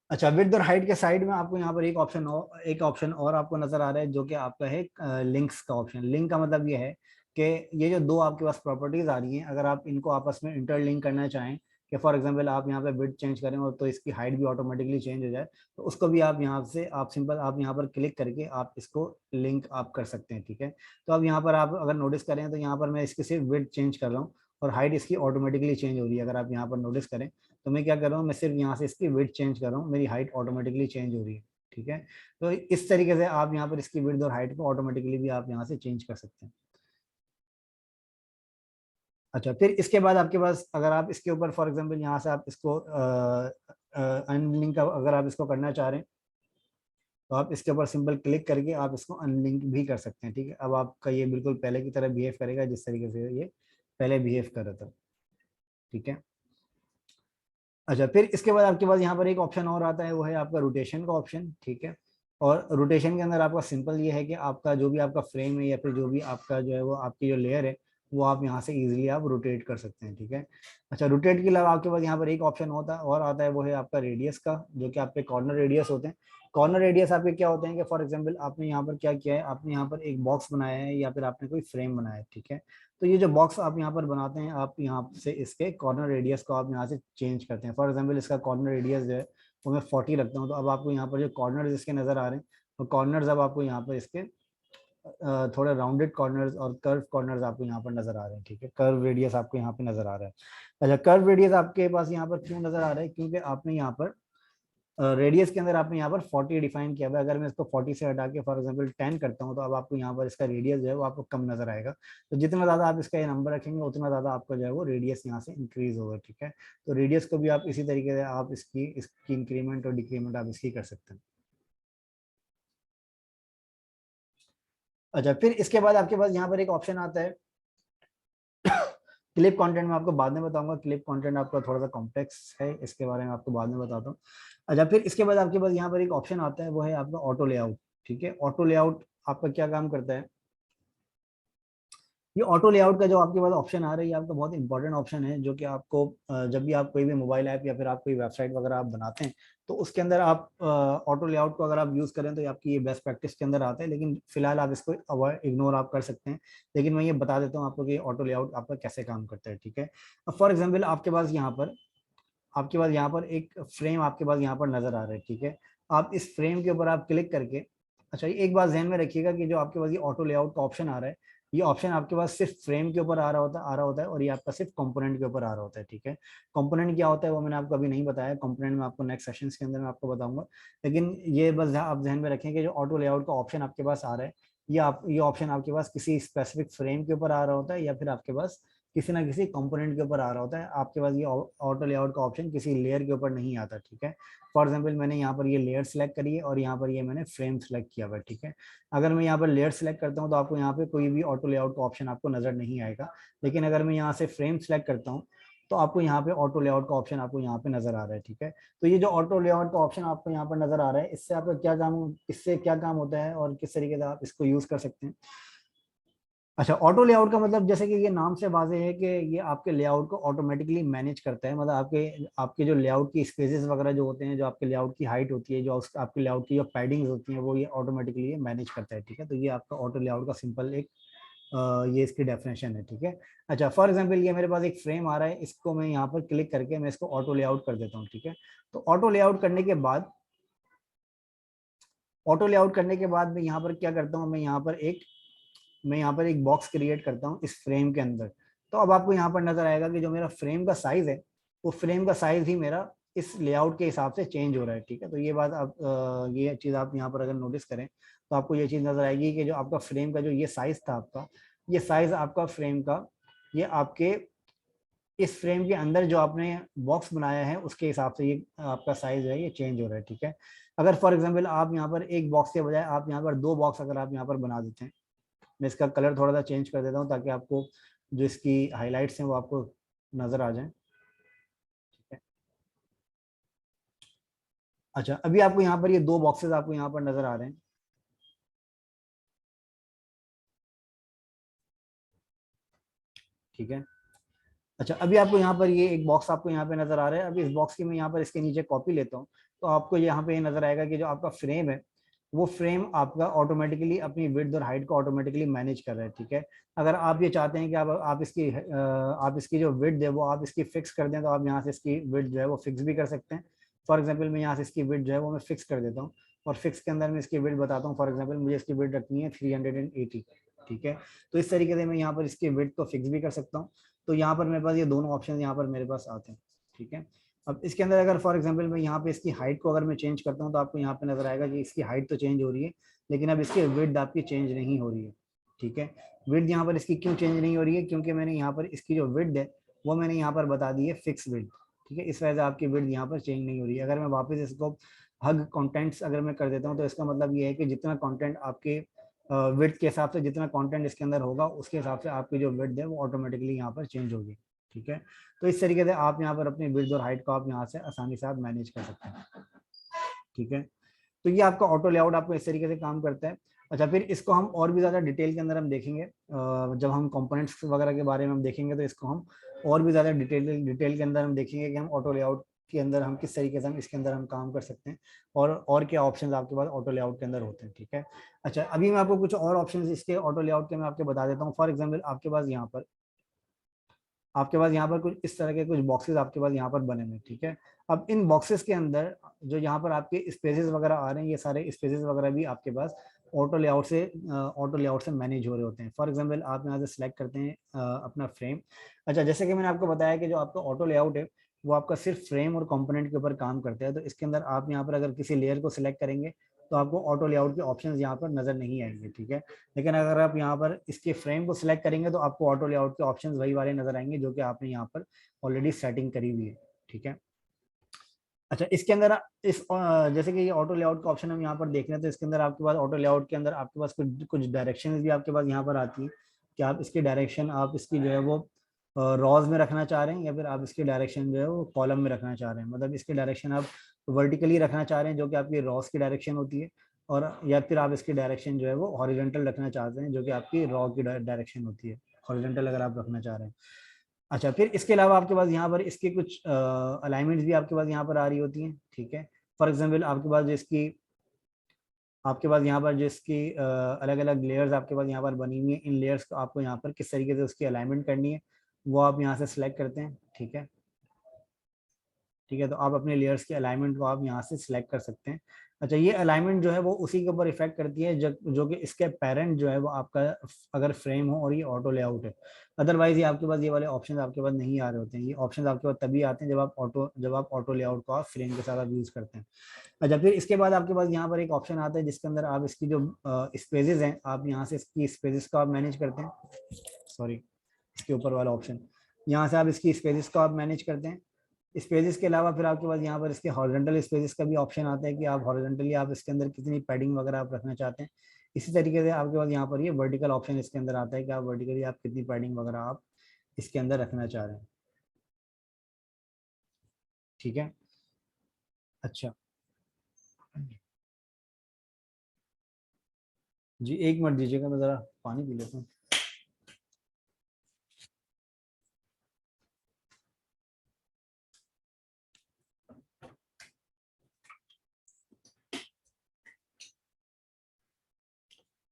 Speaker 1: अच्छा विड्थ और हाइट के साइड में आपको यहाँ पर एक ऑप्शन और आपको नजर आ रहा है जो कि आपका है लिंक्स का ऑप्शन। लिंक का मतलब ये है कि ये जो दो आपके पास प्रॉपर्टीज आ रही हैं, अगर आप इनको आपस में इंटरलिंक करना चाहें कि फॉर एग्जांपल आप यहाँ पे विड्थ चेंज करें और तो इसकी हाइट भी ऑटोमेटिकली चेंज हो जाए, तो उसको भी आप यहाँ से आप सिंपल आप यहाँ पर क्लिक करके आप इसको लिंक आप कर सकते हैं, ठीक है। तो अब यहाँ पर आप अगर नोटिस करें तो यहाँ पर मैं इसकी सिर्फ विड्थ चेंज कर रहा हूँ और हाइट इसकी ऑटोमेटिकली चेंज हो रही है। अगर आप यहाँ पर नोटिस करें तो मैं क्या कर रहा हूँ, मैं सिर्फ यहाँ से इसकी विड्थ चेंज कर रहा हूँ, मेरी हाइट ऑटोमेटिकली चेंज हो रही है। ठीक है, तो इस तरीके से आप यहाँ पर इसकी विड्थ और हाइट को ऑटोमेटिकली भी आप यहाँ से चेंज कर सकते हैं। अच्छा, फिर इसके बाद आपके पास अगर आप इसके ऊपर फॉर एग्जांपल यहाँ से आप इसको अनलिंक अगर आप इसको करना चाह रहे हैं तो आप इसके ऊपर सिंपल क्लिक करके आप इसको अनलिंक भी कर सकते हैं। ठीक है, अब आपका ये बिल्कुल पहले की तरह बिहेव करेगा जिस तरीके से ये पहले बिहेव कर रहा था। ठीक है, अच्छा, फिर इसके बाद आपके पास यहाँ पर एक ऑप्शन और आता है, वो है आपका रोटेशन का ऑप्शन। ठीक है, और रोटेशन के अंदर आपका सिंपल ये है कि आपका जो भी आपका फ्रेम है या फिर जो भी आपका जो है वो आपकी जो लेयर है वो आप यहाँ से इजीली आप रोटेट कर सकते हैं। ठीक है, अच्छा, रोटेट के अलावा आपके पास यहाँ पर एक ऑप्शन होता है और आता है, वो है आपका रेडियस का, जो कि आपके कॉर्नर रेडियस होते हैं। कॉर्नर रेडियस आपके क्या होते हैं कि फॉर एग्जाम्पल आपने यहाँ पर क्या किया है, आपने यहाँ पर एक बॉक्स बनाया है या फिर आपने कोई फ्रेम बनाया है। ठीक है, तो ये जो बॉक्स आप यहाँ पर बनाते हैं, आप यहाँ से इसके कॉर्नर रेडियस को आप यहाँ से चेंज करते हैं। फॉर एग्जांपल इसका कॉर्नर रेडियस जो है वो मैं 40 रखता हूँ, तो अब आपको यहाँ पर जो कॉर्नर्स इसके नज़र आ रहे हैं, तो कॉर्नर्स अब आपको यहाँ पर इसके थोड़े राउंडेड कॉर्नर्स और कर्व कॉर्नर्स आपको यहाँ पर नजर आ रहे हैं। ठीक है, कर्व रेडियस आपको यहाँ पे नजर आ रहा है। अच्छा, कर्व रेडियस आपके पास यहाँ पर क्यों नजर आ रहा है, क्योंकि आपने यहाँ पर रेडियस के अंदर आपने यहाँ पर 40 डिफाइन किया हुआ है। अगर मैं इसको 40 से हटा के फॉर एग्जांपल 10 करता हूँ तो अब आपको यहाँ पर इसका रेडियस जो है वो आपको कम नजर आएगा। तो जितना ज्यादा आप इसका ये नंबर रखेंगे उतना ज्यादा आपका जो है वो रेडियस यहाँ से इंक्रीज होगा। ठीक है, तो रेडियस को भी आप इसी तरीके से आप इसकी इंक्रीमेंट और डिक्रीमेंट आप इसकी कर सकते हैं। अच्छा, फिर इसके बाद आपके पास यहाँ पर एक ऑप्शन आता है क्लिप कंटेंट। में आपको बाद में बताऊंगा, क्लिप कंटेंट आपका थोड़ा सा कॉम्प्लेक्स है, इसके बारे में आपको बाद में बताता हूँ। अच्छा, फिर इसके बाद आपके पास यहाँ पर एक ऑप्शन आता है, वो है आपका ऑटो लेआउट। ठीक है, ऑटो लेआउट आपका क्या काम करता है, ये ऑटो लेआउट का जो आपके पास ऑप्शन आ रहा है ये आपका बहुत इंपॉर्टेंट ऑप्शन है, जो कि आपको जब भी आप कोई भी मोबाइल ऐप या फिर आप कोई वेबसाइट वगैरह आप बनाते हैं तो उसके अंदर आप ऑटो लेआउट को अगर आप यूज करें तो ये आपकी ये बेस्ट प्रैक्टिस के अंदर आता है, लेकिन फिलहाल आप इसको अवॉइड इग्नोर आप कर सकते हैं। लेकिन मैं ये बता देता हूँ आपको कि ऑटो लेआउट आपका कैसे काम करता है। ठीक है, अब फॉर एग्जाम्पल आपके पास यहाँ पर एक फ्रेम आपके पास यहाँ पर नजर आ रहा है। ठीक है, आप इस फ्रेम के ऊपर आप क्लिक करके, अच्छा, एक बात ध्यान में रखिएगा कि जो आपके पास ये ऑटो लेआउट का ऑप्शन आ रहा है, ये ऑप्शन आपके पास सिर्फ फ्रेम के ऊपर आ रहा होता है और ये आपका सिर्फ कंपोनेंट के ऊपर आ रहा होता है। ठीक है, कंपोनेंट क्या होता है वो मैंने आपको अभी नहीं बताया, कंपोनेंट में आपको नेक्स्ट सेशंस के अंदर मैं आपको बताऊंगा। लेकिन ये बस आप ध्यान में रखें कि जो ऑटो लेआउट का ऑप्शन आपके पास आ रहा है, ये ऑप्शन आपके पास किसी स्पेसिफिक फ्रेम के ऊपर आ रहा होता है या फिर आपके पास किसी ना किसी कंपोनेंट के ऊपर आ रहा होता है। आपके पास ये ऑटो लेआउट का ऑप्शन किसी लेयर के ऊपर नहीं आता। ठीक है, फॉर एग्जांपल मैंने यहाँ पर ये लेयर सेलेक्ट करी है और यहाँ पर ये मैंने फ्रेम सेलेक्ट किया हुआ है। ठीक है, अगर मैं यहाँ पर लेयर सेलेक्ट करता हूँ तो आपको यहाँ पे कोई भी ऑटो लेआउट का ऑप्शन आपको नजर नहीं आएगा, लेकिन अगर मैं यहाँ से फ्रेम सेलेक्ट करता हूँ तो आपको यहाँ पे ऑटो लेआउट का ऑप्शन आपको यहाँ पे नजर आ रहा है। ठीक है, तो ये जो ऑटो लेआउट का ऑप्शन आपको यहाँ पर नजर आ रहा है, इससे क्या काम होता है और किस तरीके से आप इसको यूज कर सकते हैं। अच्छा, ऑटो लेआउट का मतलब जैसे कि ये नाम से वाज़ेह है कि ये आपके लेआउट को ऑटोमेटिकली मैनेज करता है। मतलब आपके आपके जो लेआउट की स्पेसेस वगैरह जो होते हैं, जो आपके लेआउट की हाइट होती है, जो आपके लेआउट की जो पैडिंग्स होती हैं, वो ये ऑटोमेटिकली ये मैनेज करता है। ठीक है, तो ये आपका ऑटो लेआउट का सिंपल एक ये इसकी डेफिनेशन है। ठीक है, अच्छा, फॉर एग्जाम्पल ये मेरे पास एक फ्रेम आ रहा है, इसको मैं यहाँ पर क्लिक करके मैं इसको ऑटो लेआउट कर देता हूँ। ठीक है, तो ऑटो लेआउट करने के बाद मैं यहाँ पर क्या करता हूँ, मैं यहाँ पर एक बॉक्स क्रिएट करता हूँ इस फ्रेम के अंदर। तो अब आपको यहाँ पर नजर आएगा कि जो मेरा फ्रेम का साइज है वो फ्रेम का साइज ही मेरा इस लेआउट के हिसाब से चेंज हो रहा है। ठीक है, तो ये बात आप ये चीज आप यहाँ पर अगर नोटिस करें तो आपको ये चीज नजर आएगी कि जो आपका फ्रेम का जो ये साइज था आपका, ये साइज आपका फ्रेम का, ये आपके इस फ्रेम के अंदर जो आपने बॉक्स बनाया है उसके हिसाब से ये आपका साइज है ये चेंज हो रहा है। ठीक है, अगर फॉर एग्जाम्पल आप यहाँ पर एक बॉक्स के बजाय आप यहाँ पर दो बॉक्स अगर आप यहाँ पर बना देते हैं, मैं इसका कलर थोड़ा सा चेंज कर देता हूँ ताकि आपको जो इसकी हाइलाइट्स हैं वो आपको नजर आ जाए। ठीक है, अच्छा, अभी आपको यहाँ पर ये दो बॉक्सेस आपको यहाँ पर नजर आ रहे हैं। ठीक है, अच्छा, अभी आपको यहाँ पर ये एक बॉक्स आपको यहाँ पे नजर आ रहा है। अभी इस बॉक्स की मैं यहाँ पर इसके नीचे कॉपी लेता हूँ तो आपको यहाँ पे ये नजर आएगा कि जो आपका फ्रेम है वो फ्रेम आपका ऑटोमेटिकली अपनी विड्थ और हाइट को ऑटोमेटिकली मैनेज कर रहा है। ठीक है, अगर आप ये चाहते हैं कि आप इसकी जो विड्थ है वो आप इसकी फिक्स कर दें तो आप यहाँ से इसकी विड्थ जो है वो फिक्स भी कर सकते हैं। फॉर एग्जाम्पल मैं यहाँ से इसकी विड्थ जो है वो मैं फिक्स कर देता हूँ और फिक्स के अंदर मैं इसकी विड्थ बताता हूँ। फॉर एग्जाम्पल मुझे इसकी विड्थ रखनी है 380। ठीक है, तो इस तरीके से मैं यहाँ पर इसकी विड्थ को फिक्स भी कर सकता हूँ। तो यहाँ पर मेरे पास ये दोनों ऑप्शन यहाँ पर मेरे पास आते हैं, ठीक है। अब इसके अंदर अगर फॉर एग्जांपल मैं यहाँ पे इसकी हाइट को अगर मैं चेंज करता हूँ तो आपको यहाँ पे नजर आएगा कि इसकी हाइट तो चेंज हो रही है, लेकिन अब इसकी विड्थ आपकी चेंज नहीं हो रही है, ठीक है। विड्थ यहाँ पर इसकी क्यों चेंज नहीं हो रही है, क्योंकि मैंने यहाँ पर इसकी जो विड्थ है वो मैंने यहाँ पर बता दी है फिक्स विड्थ, ठीक है। इस वजह से आपकी विड्थ यहाँ पर चेंज नहीं हो रही है। अगर मैं वापस इसको हग कंटेंट्स अगर मैं कर देता हूँ तो इसका मतलब ये है कि जितना कंटेंट आपके विड्थ के हिसाब से जितना कंटेंट इसके अंदर होगा उसके हिसाब से आपकी जो विड्थ है वो ऑटोमेटिकली यहाँ पर चेंज होगी, ठीक है। तो इस तरीके से आप यहाँ पर अपनी विड्थ और हाइट को आप यहाँ से आसानी से आप मैनेज कर सकते हैं, ठीक है। तो ये आपका ऑटो लेआउट आपको इस तरीके से काम करता है। अच्छा, फिर इसको हम और भी ज़्यादा डिटेल के अंदर हम देखेंगे, जब हम कंपोनेंट्स वगैरह के बारे में हम देखेंगे तो इसको हम और भी ज़्यादा डिटेल के अंदर हम देखेंगे कि हम ऑटो लेआउट के अंदर हम किस तरीके से हम इसके अंदर हम काम कर सकते हैं और क्या ऑप्शंस आपके पास ऑटो लेआउट के अंदर होते हैं, ठीक है। अच्छा, अभी मैं आपको कुछ और ऑप्शंस इसके ऑटो लेआउट के मैं आपको बता देता हूँ। फॉर एग्जाम्पल आपके पास यहाँ पर कुछ इस तरह के कुछ बॉक्सेस आपके पास यहाँ पर बने हुए, ठीक है। अब इन बॉक्सेस के अंदर जो यहाँ पर आपके स्पेसेस वगैरह आ रहे हैं, ये सारे स्पेसेस वगैरह भी आपके पास ऑटो लेआउट से मैनेज हो रहे होते हैं। फॉर एग्जांपल आप यहाँ से सिलेक्ट करते हैं अपना फ्रेम। अच्छा, जैसे कि मैंने आपको बताया कि जो आपका ऑटो लेआउट है वो आपका सिर्फ फ्रेम और कंपोनेंट के ऊपर काम करता है। तो इसके अंदर आप यहाँ पर अगर किसी लेयर को सिलेक्ट करेंगे तो आपको ऑटो लेआउट के ऑप्शंस यहाँ पर नजर नहीं आएंगे, ठीक है। लेकिन अगर आप यहाँ पर इसके फ्रेम को सिलेक्ट करेंगे तो आपको ऑटो लेआउट के ऑप्शंस वही वाले नजर आएंगे जो कि आपने यहाँ पर ऑलरेडी सेटिंग करी हुई है, ठीक है। अच्छा, इसके अंदर जैसे कि ये ऑटो लेआउट का ऑप्शन हम यहाँ पर देख रहे हैं तो इसके अंदर आपके पास ऑटो लेआउट के अंदर आपके पास कुछ कुछ डायरेक्शन भी आपके पास यहाँ पर आती है कि आप इसकी डायरेक्शन आप इसकी जो है वो रॉज में रखना चाह रहे हैं या फिर आप इसकी डायरेक्शन जो है वो कॉलम में रखना चाह रहे हैं। मतलब इसकी डायरेक्शन आप वर्टिकली रखना चाह रहे हैं जो कि आपकी रॉज की डायरेक्शन होती है, और या फिर आप इसकी डायरेक्शन जो है वो हॉरिजॉन्टल रखना चाहते हैं जो कि आपकी रॉ की डायरेक्शन होती है, हॉरिजॉन्टल अगर आप रखना चाह रहे हैं। अच्छा, फिर इसके अलावा आपके पास यहाँ पर इसके कुछ अलाइनमेंट्स भी आपके पास यहाँ पर आ रही होती हैं, ठीक है। फॉर एग्जाम्पल आपके पास यहाँ पर जिसकी अलग अलग लेयर्स आपके पास यहाँ पर बनी हुई है, इन लेयर्स को आपको यहाँ पर किस तरीके से उसकी अलाइनमेंट करनी है वो आप यहाँ से सिलेक्ट करते हैं, ठीक है। ठीक है, तो आप अपने लेयर्स के अलाइनमेंट को आप यहाँ से सिलेक्ट कर सकते हैं। अच्छा, ये अलाइनमेंट जो है वो उसी के ऊपर इफेक्ट करती है जो कि इसके पेरेंट जो है वो आपका अगर फ्रेम हो और ये ऑटो लेआउट है। अदरवाइज ये आपके पास ये वाले ऑप्शन आपके पास नहीं आ रहे होते हैं। ये ऑप्शन आपके पास तभी आते हैं जब आप ऑटो लेआउट को आप फ्रेम के साथ आप यूज करते हैं। अच्छा, फिर इसके बाद आपके पास यहाँ पर एक ऑप्शन आता है जिसके अंदर आप इसकी जो स्पेसेस हैं आप यहाँ से इसकी स्पेसेस को आप मैनेज करते हैं। सॉरी, इसके ऊपर वाला ऑप्शन, यहाँ से आप इसकी स्पेसेस को आप मैनेज करते हैं। स्पेसेस के अलावा फिर आपके पास यहाँ पर इसके हॉरिजॉन्टल स्पेसेस का भी ऑप्शन आता है कि आप हॉरिजॉन्टली आप इसके अंदर कितनी पैडिंग वगैरह आप रखना चाहते हैं। इसी तरीके से आपके पास यहाँ पर ये वर्टिकल ऑप्शन इसके अंदर आता है कि आप वर्टिकली आप कितनी पैडिंग वगैरह आप इसके अंदर रखना चाह रहे हैं, ठीक है। अच्छा जी, एक मिनट दीजिएगा, मैं ज़रा पानी पी लेता हूँ।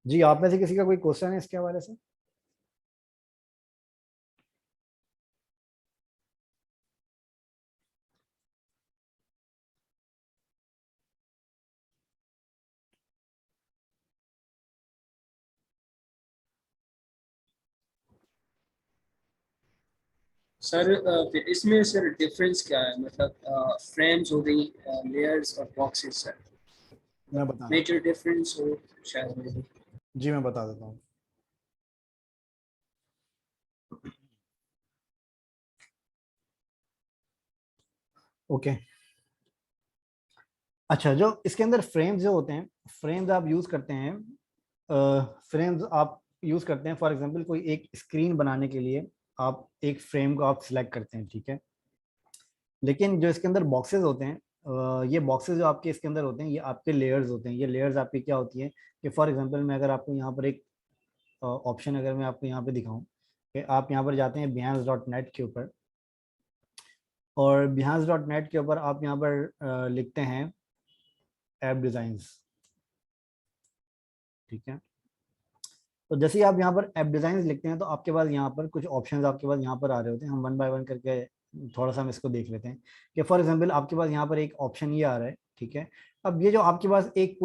Speaker 1: जी, आप में से किसी का कोई क्वेश्चन है इसके हवाले से?
Speaker 2: सर फिर इसमें सर डिफरेंस क्या है, मतलब फ्रेम्स हो गई, लेयर्स और बॉक्सेस सर,
Speaker 1: मैं बता देता
Speaker 2: मेजर डिफरेंस हो शायद में।
Speaker 1: हूँ। जी, मैं बता देता हूँ। ओके। अच्छा, जो इसके अंदर फ्रेम्स जो होते हैं, फ्रेम्स आप यूज करते हैं, फ्रेम्स आप यूज करते हैं फॉर एग्जांपल कोई एक स्क्रीन बनाने के लिए आप एक फ्रेम को आप सिलेक्ट करते हैं, ठीक है। लेकिन जो इसके अंदर बॉक्सेस होते हैं, ये बॉक्सेस जो आपके इसके अंदर होते हैं ये आपके लेयर्स होते हैं। ये लेयर्स आपकी क्या होती है कि फॉर एग्जांपल मैं अगर आपको यहाँ पर एक ऑप्शन अगर मैं आपको यहाँ पे दिखाऊं कि आप यहाँ पर जाते हैं behance.net के ऊपर, और behance.net के ऊपर आप यहाँ पर लिखते हैं ऐप डिजाइन्स, ठीक है। तो जैसे ही आप यहाँ पर ऐप डिजाइन लिखते हैं तो आपके पास यहाँ पर कुछ ऑप्शंस आपके पास यहाँ पर आ रहे होते हैं। हम वन बाय वन करके थोड़ा सा हम इसको देख लेते हैं कि फॉर एग्जांपल आपके पास यहाँ पर एक ऑप्शन ये आ रहा है, ठीक है। अब ये जो आपके पास एक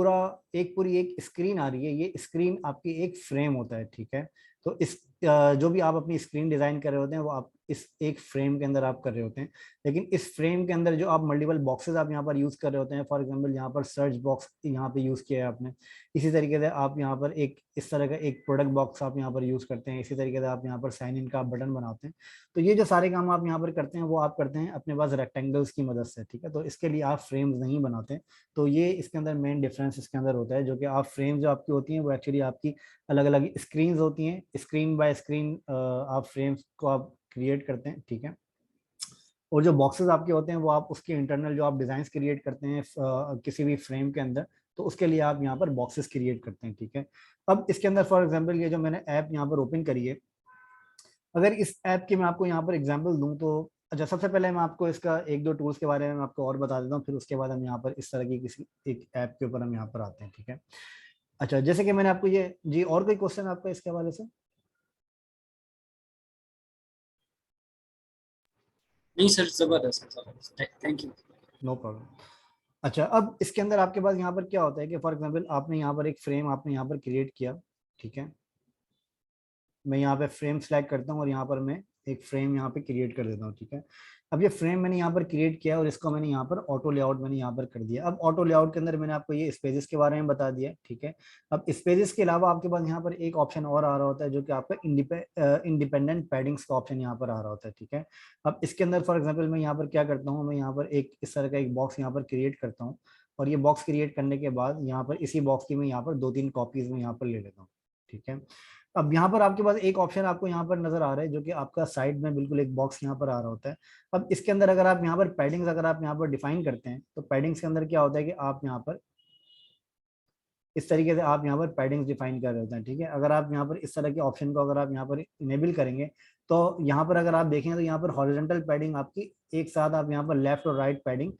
Speaker 1: पूरी एक स्क्रीन आ रही है, ये स्क्रीन आपकी एक फ्रेम होता है, ठीक है। तो जो भी आप अपनी स्क्रीन डिजाइन कर रहे होते हैं वो आप इस एक फ्रेम के अंदर आप कर रहे होते हैं, लेकिन इस फ्रेम के अंदर जो आप मल्टीपल बॉक्सेस आप यहाँ पर यूज कर रहे होते हैं, फॉर एग्जांपल यहाँ पर सर्च बॉक्स यहाँ पे यूज किया है आपने, इसी तरीके से आप यहाँ पर एक इस तरह का एक प्रोडक्ट बॉक्स आप यहाँ पर यूज करते हैं, इसी तरीके से आप यहाँ पर साइन इन का बटन बनाते हैं। तो ये जो सारे काम आप यहाँ पर करते हैं वो आप करते हैं अपने पास रेक्टेंगल्स की मदद से, ठीक है। तो इसके लिए आप फ्रेम्स नहीं बनाते। तो ये इसके अंदर मेन डिफरेंस इसके अंदर होता है, जो कि आप फ्रेम जो आपकी होती हैं वो एक्चुअली आपकी अलग अलग स्क्रीन होती हैं, स्क्रीन बाय स्क्रीन आप फ्रेम्स को आप क्रिएट करते हैं, ठीक है। और जो बॉक्सेस आपके होते हैं वो आप उसके इंटरनल जो आप डिजाइन क्रिएट करते हैं किसी भी फ्रेम के अंदर, तो उसके लिए आप यहाँ पर बॉक्सेस क्रिएट करते हैं, ठीक है। अब इसके अंदर फॉर एग्जांपल ये जो मैंने ऐप यहाँ पर ओपन करी है, अगर इस ऐप की मैं आपको यहाँ पर एग्जांपल दूं तो अच्छा, सबसे पहले मैं आपको इसका एक दो टूल्स के बारे में मैं आपको और बता देता हूँ, फिर उसके बाद हम यहाँ पर इस तरह की किसी एक ऐप के ऊपर हम यहाँ पर आते हैं, ठीक है। अच्छा, जैसे कि मैंने आपको ये जी, और कोई क्वेश्चन आपका इसके हवाले से?
Speaker 2: नहीं सर, जबरदस्त जबरदस्त, थैंक यू।
Speaker 1: No problem. अच्छा, अब इसके अंदर आपके पास यहाँ पर क्या होता है कि फॉर एग्जांपल आपने यहाँ पर एक फ्रेम आपने यहाँ पर क्रिएट किया, ठीक है। मैं यहाँ पे फ्रेम सेलेक्ट करता हूँ और यहाँ पर मैं एक फ्रेम यहाँ पे क्रिएट कर देता हूँ, ठीक है। अब ये फ्रेम मैंने यहाँ पर क्रिएट किया और इसको मैंने यहाँ पर ऑटो लेआउट मैंने यहाँ पर कर दिया। अब ऑटो लेआउट के अंदर मैंने आपको ये स्पेसेस के बारे में बता दिया, ठीक है। अब स्पेसेस के अलावा आपके पास यहाँ पर एक ऑप्शन और आ रहा होता है, जो कि आपका इंडिपेंडेंट पैडिंग्स का ऑप्शन यहाँ पर आ रहा होता है, ठीक है। अब इसके अंदर फॉर एग्जाम्पल मैं यहाँ पर क्या करता हूँ, मैं यहाँ पर एक इस तरह का एक बॉक्स यहाँ पर क्रिएट करता हूँ, और ये बॉक्स क्रिएट करने के बाद यहाँ पर इसी बॉक्स की मैं यहाँ पर 2-3 कॉपीज में यहाँ पर ले लेता हूँ, ठीक है। अब यहाँ पर आपके पास एक ऑप्शन आपको यहाँ पर नजर आ रहा है, जो कि आपका साइड में बिल्कुल एक बॉक्स यहाँ पर आ रहा होता है। अब इसके अंदर अगर आप यहाँ पर पैडिंग्स अगर आप यहाँ पर डिफाइन करते हैं, तो पैडिंग्स के अंदर क्या होता है कि आप यहाँ पर इस तरीके से आप यहाँ पर पैडिंग्स डिफाइन कर रहे होते हैं, ठीक है। अगर आप यहाँ पर इस तरह के ऑप्शन को अगर आप यहाँ पर इनेबल करेंगे, तो यहाँ पर अगर आप देखें तो यहाँ पर हॉरिजॉन्टल पैडिंग आपकी एक साथ आप यहाँ पर लेफ्ट और राइट पैडिंग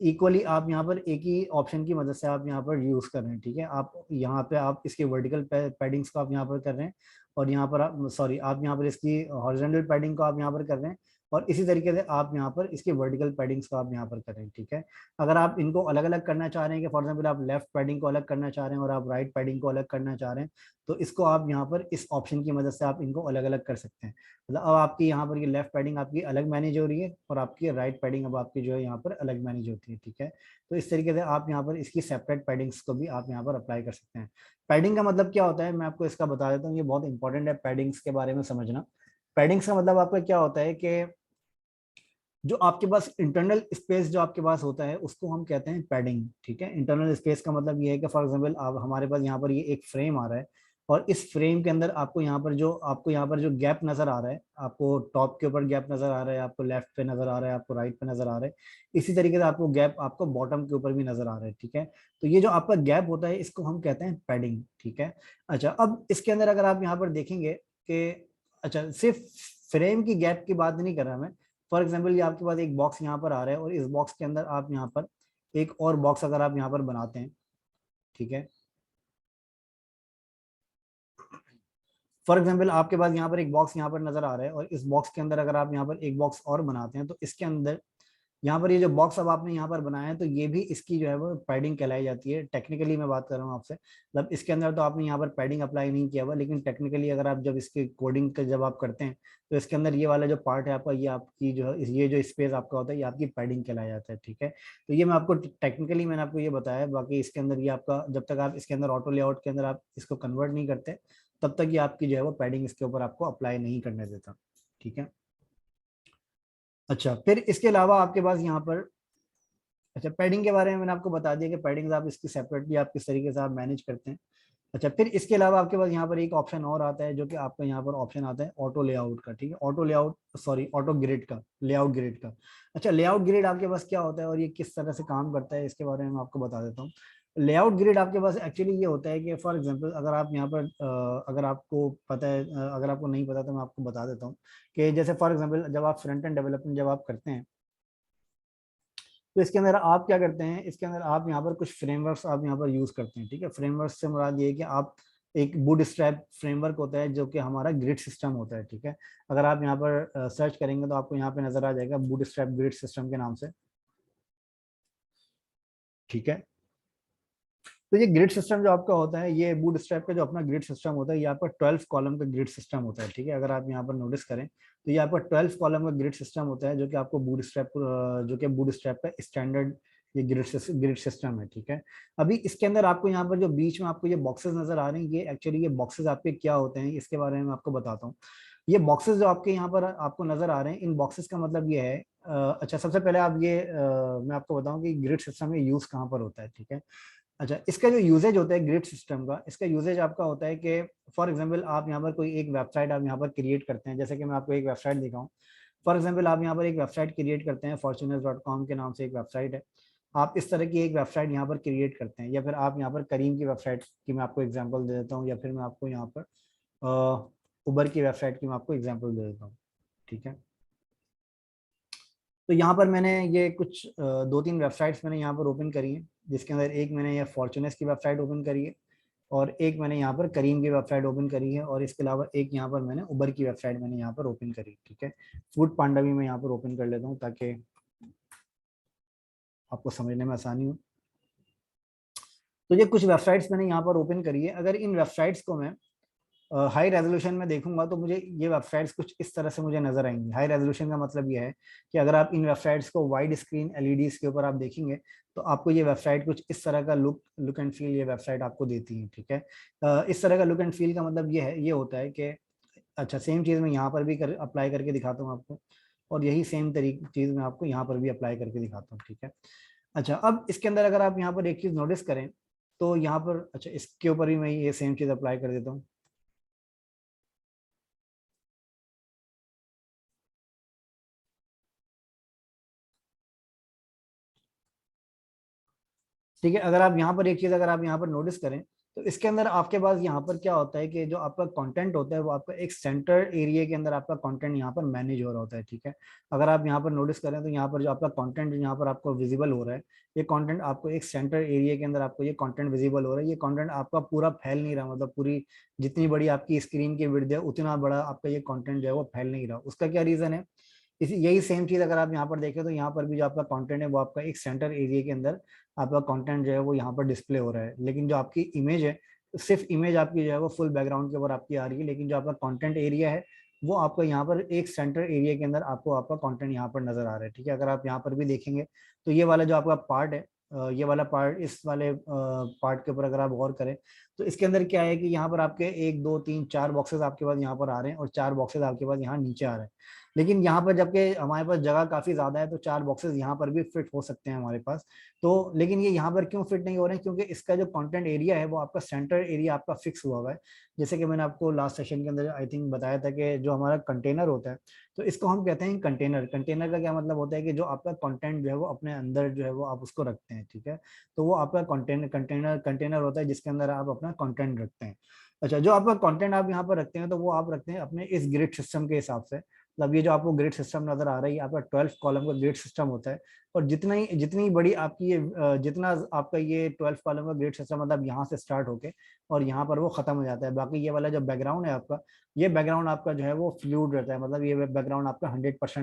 Speaker 1: इक्वली आप यहाँ पर एक ही ऑप्शन की मदद से आप यहाँ पर यूज कर रहे हैं, ठीक है। आप यहाँ पे आप इसकी वर्टिकल पैडिंग्स को आप यहाँ पर कर रहे हैं, और यहाँ पर आप सॉरी आप यहाँ पर इसकी हॉरिजॉन्टल पैडिंग को आप यहाँ पर कर रहे हैं, और इसी तरीके से आप यहाँ पर इसकी वर्टिकल पैडिंग्स को आप यहाँ पर करें, ठीक है। अगर आप इनको अलग अलग करना चाह रहे हैं कि फॉर एग्जाम्पल आप लेफ्ट पैडिंग को अलग करना चाह रहे हैं और आप राइट पैडिंग को अलग करना चाह रहे हैं, तो इसको आप यहाँ पर इस ऑप्शन की मदद से आप इनको अलग अलग कर सकते हैं। मतलब अब आपकी यहाँ पर ये लेफ्ट पैडिंग आपकी अलग मैनेज हो रही है, और आपकी राइट पैडिंग अब आपकी जो है यहाँ पर अलग मैनेज होती है, ठीक है। तो इस तरीके से आप यहाँ पर इसकी सेपरेट पैडिंग्स को भी आप यहाँ पर अप्लाई कर सकते हैं। पैडिंग का मतलब क्या होता है, मैं आपको इसका बता देता हूँ, ये बहुत इंपॉर्टेंट है पैडिंग्स के बारे में समझना। पैडिंग्स का मतलब आपका क्या होता है कि जो आपके पास इंटरनल स्पेस जो आपके पास होता है उसको हम कहते हैं पैडिंग, ठीक है। इंटरनल स्पेस का मतलब ये है कि फॉर एग्जांपल आप हमारे पास यहाँ पर ये एक फ्रेम आ रहा है, और इस फ्रेम के अंदर आपको यहाँ पर जो गैप नजर आ रहा है, आपको टॉप के ऊपर गैप नजर आ रहा है, आपको लेफ्ट पे नजर आ रहा है, आपको राइट पे नजर आ रहा है, इसी तरीके से आपको गैप आपको बॉटम के ऊपर भी नजर आ रहा है, ठीक है। तो ये जो आपका गैप होता है इसको हम कहते हैं पैडिंग, ठीक है। अच्छा, अब इसके अंदर अगर आप यहाँ पर देखेंगे कि अच्छा, सिर्फ फ्रेम की गैप की बात नहीं कर रहा मैं। फॉर एग्जाम्पल ये आपके पास एक बॉक्स यहाँ पर आ रहा है, और इस बॉक्स के अंदर आप यहाँ पर एक और बॉक्स अगर आप यहाँ पर बनाते हैं, ठीक है। फॉर एग्जाम्पल आपके पास यहाँ पर एक बॉक्स यहाँ पर नजर आ रहा है, और इस बॉक्स के अंदर अगर आप यहाँ पर एक बॉक्स और बनाते हैं, तो इसके अंदर यहाँ पर ये जो बॉक्स अब आपने यहाँ पर बनाया है, तो ये भी इसकी जो है वो पैडिंग कहलाई जाती है। टेक्निकली मैं बात कर रहा हूँ आपसे, मतलब इसके अंदर तो आपने यहाँ पर पैडिंग अप्लाई नहीं किया हुआ, लेकिन टेक्निकली अगर आप जब इसके कोडिंग का जब आप करते हैं, तो इसके अंदर ये वाला जो पार्ट है आपका, ये आपकी जो है ये जो स्पेस आपका होता है ये आपकी पैडिंग कहलाया जाता है, ठीक है। तो ये मैं आपको टेक्निकली मैंने आपको ये बताया। बाकी इसके अंदर ये आपका जब तक आप इसके अंदर ऑटो लेआउट के अंदर आप इसको कन्वर्ट नहीं करते, तब तक ये आपकी जो है वो पैडिंग इसके ऊपर आपको अप्लाई नहीं करने देता, ठीक है। अच्छा, फिर इसके अलावा आपके पास यहाँ पर अच्छा, पैडिंग के बारे में मैंने आपको बता दिया कि पैडिंग्स आप इसकी सेपरेटली आप किस तरीके से आप मैनेज करते हैं। अच्छा, फिर इसके अलावा आपके पास यहाँ पर एक ऑप्शन और आता है, जो कि आपका यहाँ पर ऑप्शन आता है ऑटो लेआउट का, ठीक है। Auto layout sorry auto grid का, लेआउट ग्रिड का। अच्छा, लेआउट ग्रिड आपके पास क्या होता है और ये किस तरह से काम करता है, इसके बारे में मैं आपको बता देता हूँ। लेआउट ग्रिड आपके पास एक्चुअली ये होता है कि फॉर एग्जांपल अगर आप यहाँ पर अगर आपको पता है अगर आपको नहीं पता तो मैं आपको बता देता हूँ कि जैसे फॉर एग्जांपल जब आप फ्रंट एंड डेवलपमेंट जब आप करते हैं, तो इसके अंदर आप क्या करते हैं, इसके अंदर आप यहाँ पर कुछ फ्रेमवर्क्स आप यहाँ पर यूज करते हैं, ठीक है। फ्रेमवर्क से मुराद ये है कि आप एक बूटस्ट्रैप फ्रेमवर्क होता है जो कि हमारा ग्रिड सिस्टम होता है, ठीक है। अगर आप यहाँ पर सर्च करेंगे तो आपको यहाँ पे नजर आ जाएगा बूटस्ट्रैप ग्रिड सिस्टम के नाम से, ठीक है। तो ये ग्रिड सिस्टम जो आपका होता है, ये बूटस्ट्रैप का जो अपना ग्रिड सिस्टम होता है, ये आपका 12 कॉलम का ग्रिड सिस्टम होता है, ठीक है। अगर आप यहाँ पर नोटिस करें तो ये आपका 12 कॉलम का ग्रिड सिस्टम होता है, जो कि आपको बूटस्ट्रैप, जो कि बूटस्ट्रैप का स्टैंडर्ड ये ग्रिड सिस्टम है, ठीक है। अभी इसके अंदर आपको यहाँ पर जो बीच में आपको ये बॉक्सेस नजर आ रहे हैं, ये एक्चुअली ये बॉक्सेस आपके क्या होते हैं इसके बारे में आपको बताता हूँ। ये बॉक्सेस जो आपके यहाँ पर आपको नजर आ रहे हैं, इन बॉक्सेस का मतलब ये है, अच्छा सबसे पहले आप ये मैं आपको बताऊं कि ग्रिड सिस्टम में यूज कहाँ पर होता है, ठीक है। अच्छा, इसका जो यूजेज होता है ग्रिड सिस्टम का, इसका यूजेज आपका होता है कि फॉर एग्जांपल आप यहाँ पर कोई एक वेबसाइट आप यहाँ पर क्रिएट करते हैं, जैसे कि मैं आपको एक वेबसाइट दिखाऊं। फॉर एग्जांपल आप यहाँ पर एक वेबसाइट क्रिएट करते हैं, fortuners.com के नाम से एक वेबसाइट है। आप इस तरह की एक वेबसाइट यहाँ पर क्रिएट करते हैं, या फिर आप यहाँ पर करीम की वेबसाइट की मैं आपको एग्जाम्पल दे देता हूँ, या फिर मैं आपको यहाँ पर उबर की वेबसाइट की मैं आपको एग्जाम्पल दे देता हूँ, ठीक है। तो यहाँ पर मैंने ये कुछ 2-3 वेबसाइट्स मैंने यहाँ पर ओपन करी है, जिसके अंदर एक मैंने ये फॉर्चूनर्स की वेबसाइट ओपन करी है, और एक मैंने यहाँ पर करीम की वेबसाइट ओपन करी है, और इसके अलावा एक यहाँ पर मैंने उबर की वेबसाइट मैंने यहाँ पर ओपन करी, ठीक है। फूड पांडा भी मैं यहाँ पर ओपन कर लेता हूँ ताकि आपको समझने में आसानी हो। तो ये कुछ वेबसाइट्स मैंने यहाँ पर ओपन करी है। अगर इन वेबसाइट्स को मैं हाई रेजोल्यूशन में देखूंगा तो मुझे ये वेबसाइट्स कुछ इस तरह से मुझे नजर आएंगी। हाई रेजोल्यूशन का मतलब ये है कि अगर आप इन वेबसाइट्स को वाइड स्क्रीन एलईडीज के ऊपर आप देखेंगे तो आपको ये वेबसाइट कुछ इस तरह का लुक एंड फील ये वेबसाइट आपको देती है, ठीक है। इस तरह का लुक एंड फील का मतलब ये है, ये होता है कि अच्छा सेम चीज़ मैं यहाँ पर भी अप्लाई करके दिखाता हूँ आपको, और यही सेम तरीके चीज़ मैं आपको यहाँ पर भी अप्लाई करके दिखाता हूँ, ठीक है। अच्छा, अब इसके अंदर अगर आप यहाँ पर एक चीज़ नोटिस करें तो यहाँ पर, अच्छा इसके ऊपर भी मैं ये सेम चीज़ अप्लाई कर देता हूँ। ठीक है, अगर आप यहाँ पर एक चीज अगर आप यहाँ पर नोटिस करें तो इसके अंदर आपके पास यहाँ पर क्या होता है कि जो आपका कंटेंट होता है वो आपका एक सेंटर एरिया के अंदर आपका कंटेंट यहाँ पर मैनेज हो रहा होता है, ठीक है। अगर आप यहाँ पर नोटिस करें तो यहाँ पर जो आपका कंटेंट यहाँ पर आपको विजिबल हो रहा है, ये कंटेंट आपको एक सेंटर एरिया के अंदर आपको ये कंटेंट विजिबल हो रहा है। ये कंटेंट आपका पूरा फैल नहीं रहा, मतलब पूरी जितनी बड़ी आपकी स्क्रीन की विड्थ है उतना बड़ा आपका ये कंटेंट जो है वो फैल नहीं रहा। उसका क्या रीजन है? इसी यही सेम चीज अगर आप यहाँ पर देखें तो यहाँ पर भी जो आपका कंटेंट है वो आपका एक सेंटर एरिया के अंदर आपका कंटेंट जो है वो यहाँ पर डिस्प्ले हो रहा है, लेकिन जो आपकी इमेज है, सिर्फ इमेज आपकी जो है वो फुल बैकग्राउंड के ऊपर आपकी आ रही है, लेकिन जो आपका कंटेंट एरिया है वो आपका यहाँ पर एक सेंटर एरिया के अंदर आपको आपका कंटेंट यहाँ पर नजर आ रहा है, ठीक है। अगर आप यहाँ पर भी देखेंगे तो ये वाला जो आपका पार्ट है, ये वाला पार्ट, इस वाले पार्ट के ऊपर अगर आप गौर करें तो इसके अंदर क्या है कि यहाँ पर आपके 1 2 3 4 बॉक्सेस आपके पास यहाँ पर आ रहे हैं, और 4 बॉक्सेस आपके पास यहाँ नीचे आ रहे हैं। लेकिन यहाँ पर जबकि हमारे पास जगह काफी ज्यादा है तो 4 बॉक्सेस यहाँ पर भी फिट हो सकते हैं हमारे पास। तो लेकिन ये यहाँ पर क्यों फिट नहीं हो रहे हैं? क्योंकि इसका जो कंटेंट एरिया है वो आपका सेंटर एरिया आपका फिक्स हुआ है। जैसे कि मैंने आपको लास्ट सेशन के अंदर आई थिंक बताया था कि जो हमारा कंटेनर होता है तो इसको हम कहते हैं कंटेनर। कंटेनर का क्या मतलब होता है कि जो आपका कंटेंट जो है वो अपने अंदर जो है वो आप उसको रखते हैं, ठीक है। तो वो आपका कंटेनर होता है जिसके अंदर आप अपना कंटेंट रखते हैं। अच्छा, जो आपका कंटेंट आप यहाँ पर रखते हैं तो वो आप रखते हैं अपने इस ग्रिड सिस्टम के हिसाब से। मतलब ये जो आपको ग्रिड सिस्टम नजर आ रहा है, आपका 12 कॉलम का ग्रिड सिस्टम होता है, और जितनी बड़ी आपकी ये जितना आपका ये 12 कॉलम का ग्रिड सिस्टम मतलब यहाँ से स्टार्ट होके और यहाँ पर वो खत्म हो जाता है। बाकी ये वाला जो बैकग्राउंड है आपका, ये बैकग्राउंड आपका जो है वो फ्लूइड रहता है, मतलब ये बैकग्राउंड आपका 100%